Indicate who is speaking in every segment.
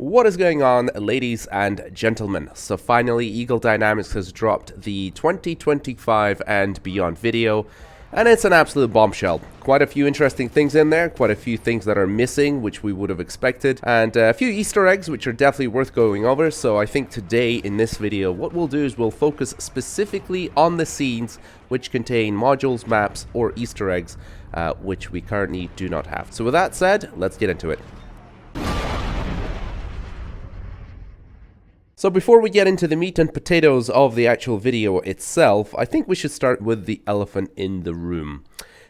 Speaker 1: What is going on, ladies and gentlemen? So finally, Eagle Dynamics has dropped the 2025 and beyond video, and it's an absolute bombshell. Quite a few interesting things in there, quite a few things that are missing, which we would have expected, and a few Easter eggs, which are definitely worth going over. So I think today, in this video, what we'll do is we'll focus specifically on the scenes which contain modules, maps, or Easter eggs, which we currently do not have. So with that said, let's get into it. So before we get into the meat and potatoes of the actual video itself, I think we should start with the elephant in the room.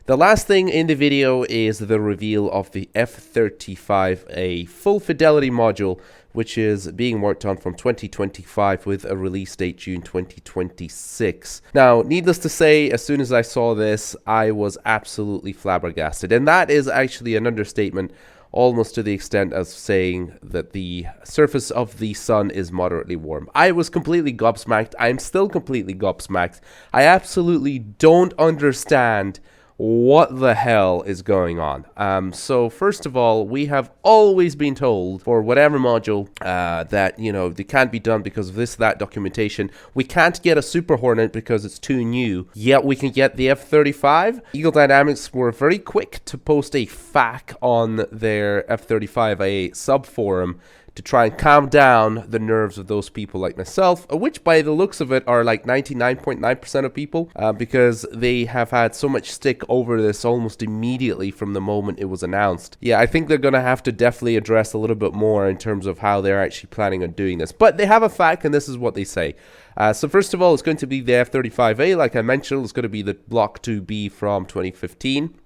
Speaker 1: The last thing in the video is the reveal of the F-35A full fidelity module, which is being worked on from 2025 with a release date June 2026. Now, needless to say, as soon as I saw this, I was absolutely flabbergasted. And that is actually an understatement, almost to the extent of saying that the surface of the sun is moderately warm. I was completely gobsmacked. I'm still completely gobsmacked. I absolutely don't understand what the hell is going on. So first of all, we have always been told for whatever module that, you know, they can't be done because of this, that documentation. We can't get a Super Hornet because it's too new, yet we can get the F-35. Eagle Dynamics were very quick to post a FAQ on their F-35A subforum to try and calm down the nerves of those people like myself, which by the looks of it are like 99.9% of people, because they have had so much stick over this almost immediately from the moment it was announced. Yeah, I think they're going to have to definitely address a little bit more in terms of how they're actually planning on doing this. But they have a fact, and this is what they say. So first of all, it's going to be the F-35A. Like I mentioned, it's going to be the Block 2B from 2015.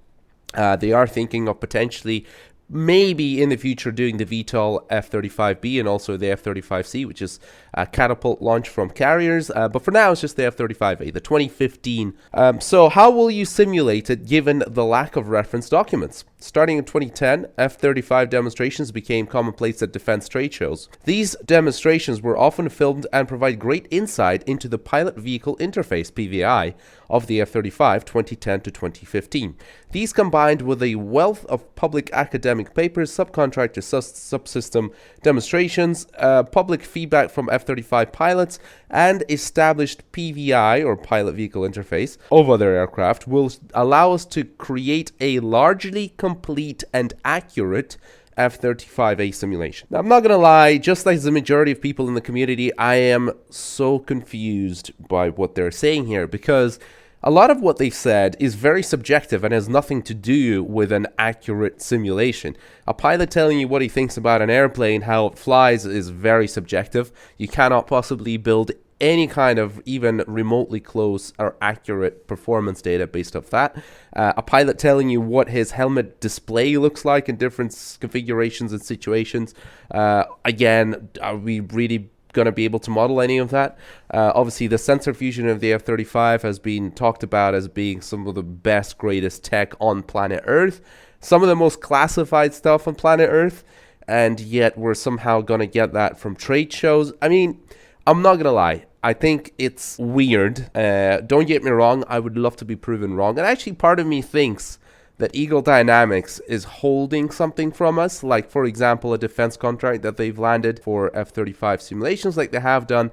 Speaker 1: They are thinking of potentially maybe in the future doing the VTOL F-35B and also the F-35C, which is a catapult launch from carriers. But for now, it's just the F-35A, the 2015. So how will you simulate it given the lack of reference documents? Starting in 2010, F-35 demonstrations became commonplace at defense trade shows. These demonstrations were often filmed and provide great insight into the pilot vehicle interface, PVI, of the F-35 2010 to 2015. These combined with a wealth of public academic papers, subcontractor subsystem demonstrations, public feedback from F-35 pilots, and established PVI, or pilot vehicle interface, of other aircraft will allow us to create a largely complete and accurate F-35A simulation. Now, I'm not going to lie, just like the majority of people in the community, I am so confused by what they're saying here, because a lot of what they've said is very subjective and has nothing to do with an accurate simulation. A pilot telling you what he thinks about an airplane, how it flies, is very subjective. You cannot possibly build any kind of even remotely close or accurate performance data based off that. A pilot telling you what his helmet display looks like in different configurations and situations. Again, are we really going to be able to model any of that? Obviously, the sensor fusion of the F-35 has been talked about as being some of the best, greatest tech on planet Earth. Some of the most classified stuff on planet Earth, and yet we're somehow going to get that from trade shows. I mean, I'm not going to lie. I think it's weird. Don't get me wrong. I would love to be proven wrong. And actually, part of me thinks that Eagle Dynamics is holding something from us. Like, for example, a defense contract that they've landed for F-35 simulations like they have done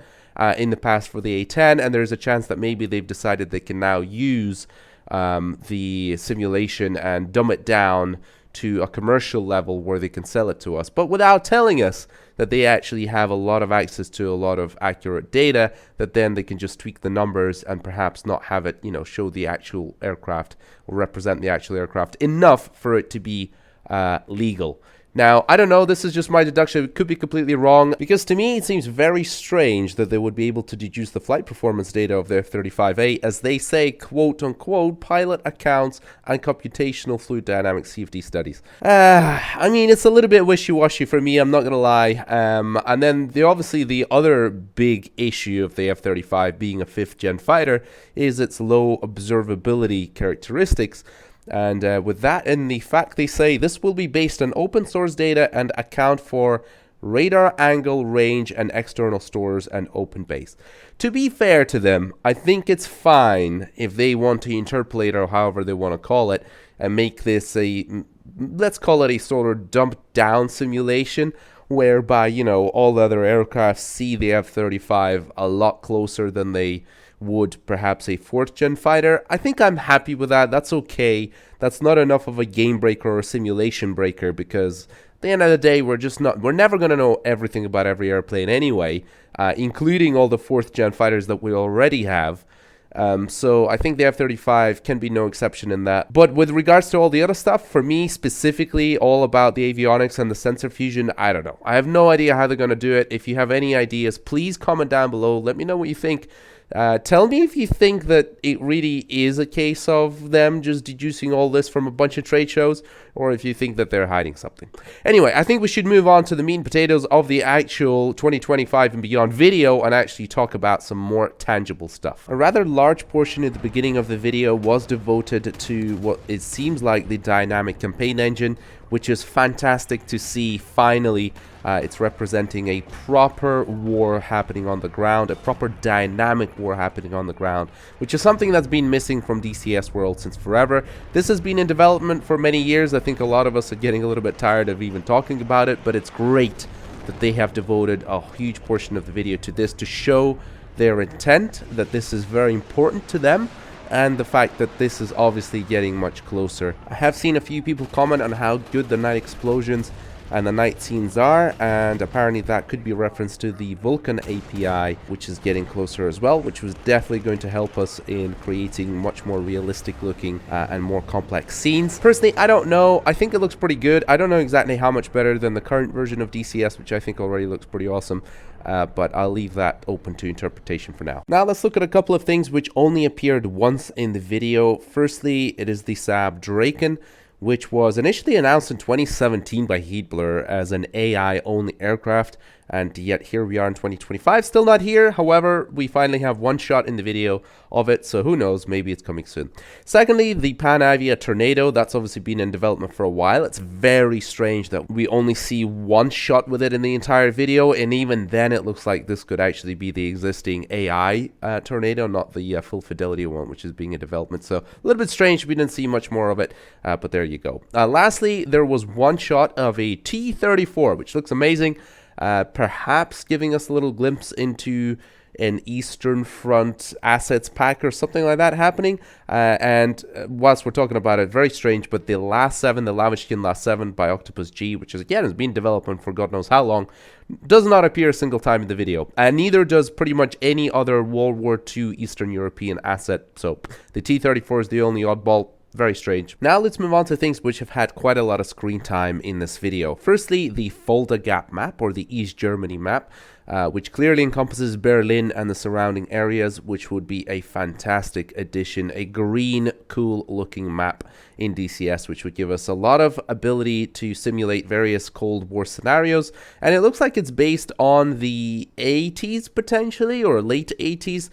Speaker 1: in the past for the A-10. And there's a chance that maybe they've decided they can now use the simulation and dumb it down to a commercial level where they can sell it to us, but without telling us that they actually have a lot of access to a lot of accurate data, that then they can just tweak the numbers and perhaps not have it, you know, show the actual aircraft or represent the actual aircraft enough for it to be legal. Now, I don't know, this is just my deduction, it could be completely wrong, because to me it seems very strange that they would be able to deduce the flight performance data of the F-35A, as they say, quote-unquote, pilot accounts and computational fluid dynamics CFD studies. I mean, it's a little bit wishy-washy for me, I'm not going to lie. And then, obviously, the other big issue of the F-35 being a 5th-gen fighter is its low observability characteristics. And with that in the fact, they say this will be based on open source data and account for radar angle, range, and external stores and open base. To be fair to them, I think it's fine if they want to interpolate, or however they want to call it, and make this a, let's call it a sort of dumped down simulation, whereby, you know, all other aircraft see the F-35 a lot closer than they would perhaps a 4th gen fighter. I think I'm happy with that. That's okay. That's not enough of a game breaker or a simulation breaker, because at the end of the day, we're never going to know everything about every airplane anyway, including all the 4th gen fighters that we already have. So I think the F-35 can be no exception in that. But with regards to all the other stuff, for me specifically, all about the avionics and the sensor fusion, I don't know. I have no idea how they're going to do it. If you have any ideas, please comment down below. Let me know what you think. Tell me if you think that it really is a case of them just deducing all this from a bunch of trade shows, or if you think that they're hiding something. Anyway, I think we should move on to the meat and potatoes of the actual 2025 and beyond video and actually talk about some more tangible stuff. A rather large portion at the beginning of the video was devoted to what it seems like the dynamic campaign engine, which is fantastic to see. Finally, it's representing a proper war happening on the ground, a proper dynamic war happening on the ground, which is something that's been missing from DCS world since forever. This has been in development for many years. I think a lot of us are getting a little bit tired of even talking about it, but it's great that they have devoted a huge portion of the video to this, to show their intent, that this is very important to them, and the fact that this is obviously getting much closer. I have seen a few people comment on how good the night explosions and the night scenes are, and apparently that could be a reference to the Vulkan API, which is getting closer as well, which was definitely going to help us in creating much more realistic looking and more complex scenes. Personally, I don't know. I think it looks pretty good. I don't know exactly how much better than the current version of DCS, which I think already looks pretty awesome. But I'll leave that open to interpretation for now. Now let's look at a couple of things which only appeared once in the video. Firstly, it is the Saab Draken, which was initially announced in 2017 by Heatblur as an AI-only aircraft, and yet here we are in 2025, still not here. However, we finally have one shot in the video of it, so who knows, maybe it's coming soon. Secondly, the Panavia Tornado, that's obviously been in development for a while. It's very strange that we only see one shot with it in the entire video, and even then it looks like this could actually be the existing AI Tornado, not the full fidelity one, which is being in development. So a little bit strange, we didn't see much more of it, but there you go. Lastly, there was one shot of a T-34, which looks amazing. Perhaps giving us a little glimpse into an Eastern Front assets pack or something like that happening. And whilst we're talking about it, very strange, but the Last 7, the Lavishkin Last 7 by Octopus G, which is again has been in development for God knows how long, does not appear a single time in the video. And neither does pretty much any other World War II Eastern European asset. So the T-34 is the only oddball. Very strange. Now let's move on to things which have had quite a lot of screen time in this video. Firstly, the Fulda Gap map, or the East Germany map, which clearly encompasses Berlin and the surrounding areas, which would be a fantastic addition, a green, cool looking map in DCS, which would give us a lot of ability to simulate various Cold War scenarios. And it looks like it's based on the 80s potentially, or late 80s,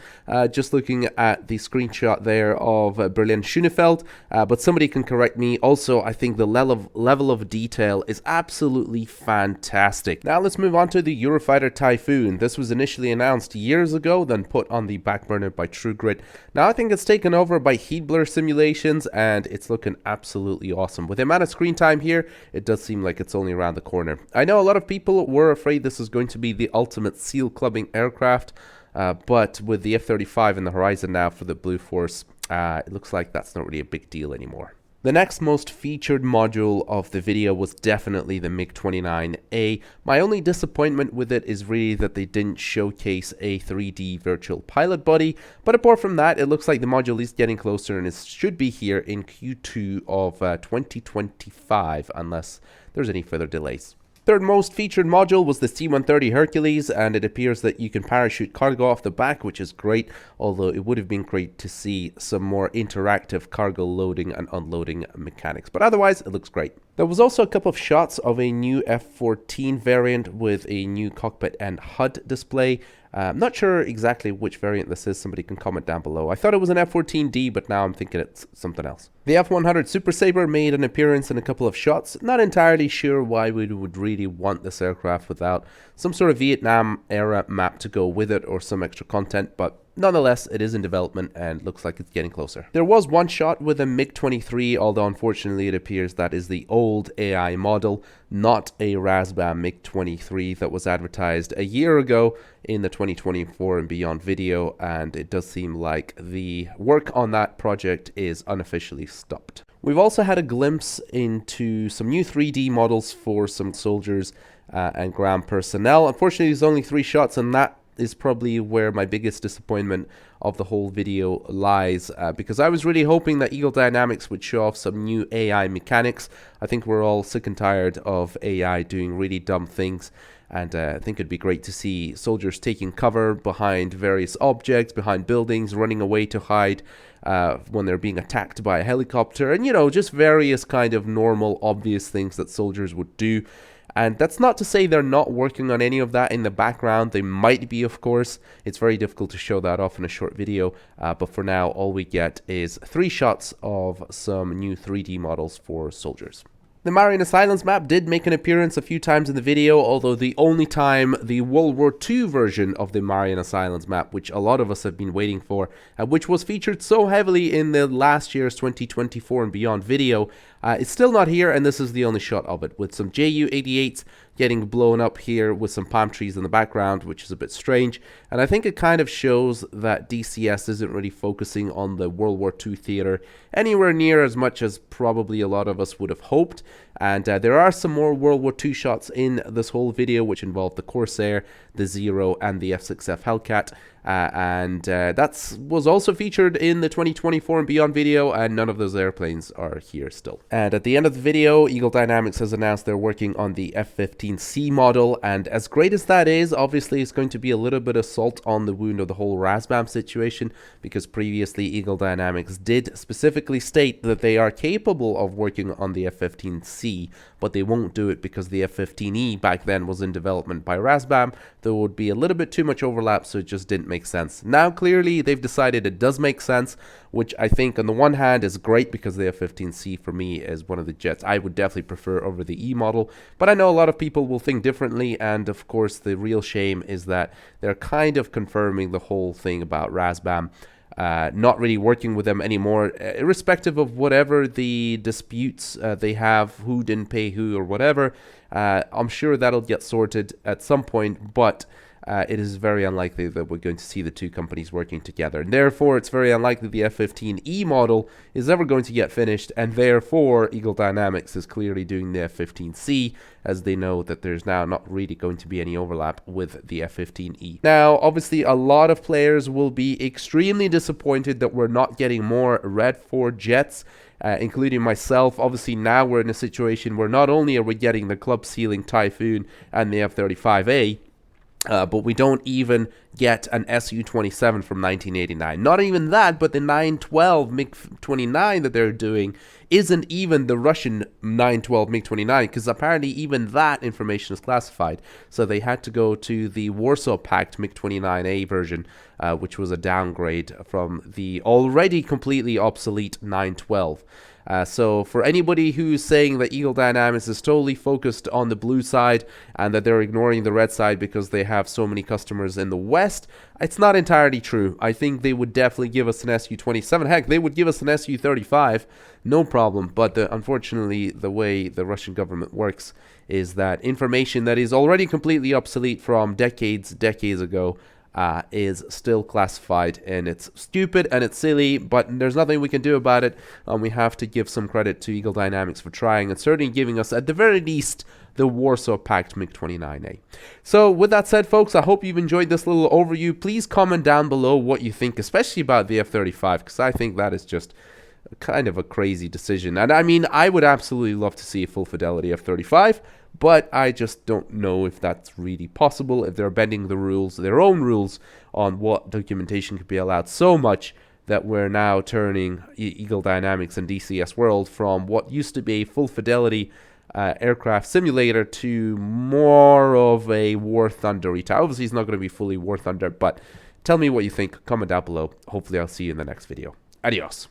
Speaker 1: just looking at the screenshot there of Berlin Schönefeld, but somebody can correct me. Also, I think the level of detail is absolutely fantastic. Now let's move on to the Eurofighter Typhoon. This was initially announced years ago, then put on the back burner by TrueGrid. Now I think it's taken over by Heatblur Simulations, and it's looking absolutely awesome. With the amount of screen time here, it does seem like it's only around the corner. I know a lot of people were afraid this is going to be the ultimate seal clubbing aircraft, but with the F-35 in the horizon now for the Blue Force, it looks like that's not really a big deal anymore. The next most featured module of the video was definitely the MiG-29A. My only disappointment with it is really that they didn't showcase a 3D virtual pilot body, but apart from that, it looks like the module is getting closer and it should be here in Q2 of 2025, unless there's any further delays. Third most featured module was the C-130 Hercules, and it appears that you can parachute cargo off the back, which is great, although it would have been great to see some more interactive cargo loading and unloading mechanics. But otherwise, it looks great. There was also a couple of shots of a new F-14 variant with a new cockpit and HUD display. I'm not sure exactly which variant this is. Somebody can comment down below. I thought it was an F-14D, but now I'm thinking it's something else. The F-100 Super Sabre made an appearance in a couple of shots. Not entirely sure why we would really want this aircraft without some sort of Vietnam era map to go with it or some extra content, but nonetheless, it is in development and looks like it's getting closer. There was one shot with a MiG-23, although unfortunately it appears that is the old AI model, not a Razbam MiG-23 that was advertised a year ago in the 2024 and beyond video, and it does seem like the work on that project is unofficially stopped. We've also had a glimpse into some new 3D models for some soldiers and ground personnel. Unfortunately, there's only 3 shots, and that is probably where my biggest disappointment of the whole video lies, because I was really hoping that Eagle Dynamics would show off some new AI mechanics. I think we're all sick and tired of AI doing really dumb things, and I think it'd be great to see soldiers taking cover behind various objects, behind buildings, running away to hide when they're being attacked by a helicopter, and, you know, just various kind of normal, obvious things that soldiers would do. And that's not to say they're not working on any of that in the background. They might be, of course. It's very difficult to show that off in a short video. But for now, all we get is 3 shots of some new 3D models for soldiers. The Marianas Islands map did make an appearance a few times in the video, although the only time the World War II version of the Marianas Islands map, which a lot of us have been waiting for, which was featured so heavily in the last year's 2024 and beyond video, it's still not here, and this is the only shot of it, with some Ju-88s getting blown up here with some palm trees in the background, which is a bit strange. And I think it kind of shows that DCS isn't really focusing on the World War II theater anywhere near as much as probably a lot of us would have hoped. And there are some more World War II shots in this whole video, which involve the Corsair, the Zero, and the F6F Hellcat. That was also featured in the 2024 and beyond video, and none of those airplanes are here still. And at the end of the video, Eagle Dynamics has announced they're working on the F-15C model, and as great as that is, obviously it's going to be a little bit of salt on the wound of the whole Razbam situation, because previously Eagle Dynamics did specifically state that they are capable of working on the F-15C, but they won't do it because the F-15E back then was in development by Razbam. There would be a little bit too much overlap, so it just didn't make sense. Now clearly they've decided it does make sense, which I think on the one hand is great, because the F-15C for me is one of the jets I would definitely prefer over the E model, but I know a lot of people will think differently, and of course the real shame is that they're kind of confirming the whole thing about Razbam not really working with them anymore, irrespective of whatever the disputes they have, who didn't pay who or whatever. I'm sure that'll get sorted at some point, but it is very unlikely that we're going to see the two companies working together. And therefore, it's very unlikely the F-15E model is ever going to get finished, and therefore Eagle Dynamics is clearly doing the F-15C, as they know that there's now not really going to be any overlap with the F-15E. Now, obviously, a lot of players will be extremely disappointed that we're not getting more Red 4 jets, including myself. Obviously, now we're in a situation where not only are we getting the club ceiling Typhoon and the F-35A, but we don't even get an Su-27 from 1989. Not even that, but the 912 MiG-29 that they're doing isn't even the Russian 912 MiG-29, because apparently even that information is classified. So they had to go to the Warsaw Pact MiG-29A version, which was a downgrade from the already completely obsolete 912. So for anybody who's saying that Eagle Dynamics is totally focused on the blue side and that they're ignoring the red side because they have so many customers in the West, it's not entirely true. I think they would definitely give us an Su-27. Heck, they would give us an Su-35, no problem. But unfortunately, the way the Russian government works is that information that is already completely obsolete from decades ago is still classified, and it's stupid and it's silly, but there's nothing we can do about it. We have to give some credit to Eagle Dynamics for trying, and certainly giving us, at the very least, the Warsaw Pact MiG-29A. So with that said, folks, I hope you've enjoyed this little overview. Please comment down below what you think, especially about the F-35, because I think that is just kind of a crazy decision. And I mean, I would absolutely love to see a full fidelity F-35, but I just don't know if that's really possible, if they're bending the rules, their own rules, on what documentation could be allowed so much that we're now turning Eagle Dynamics and DCS World from what used to be a full fidelity aircraft simulator to more of a War Thunder retype. Obviously, it's not going to be fully War Thunder, but tell me what you think. Comment down below. Hopefully, I'll see you in the next video. Adios.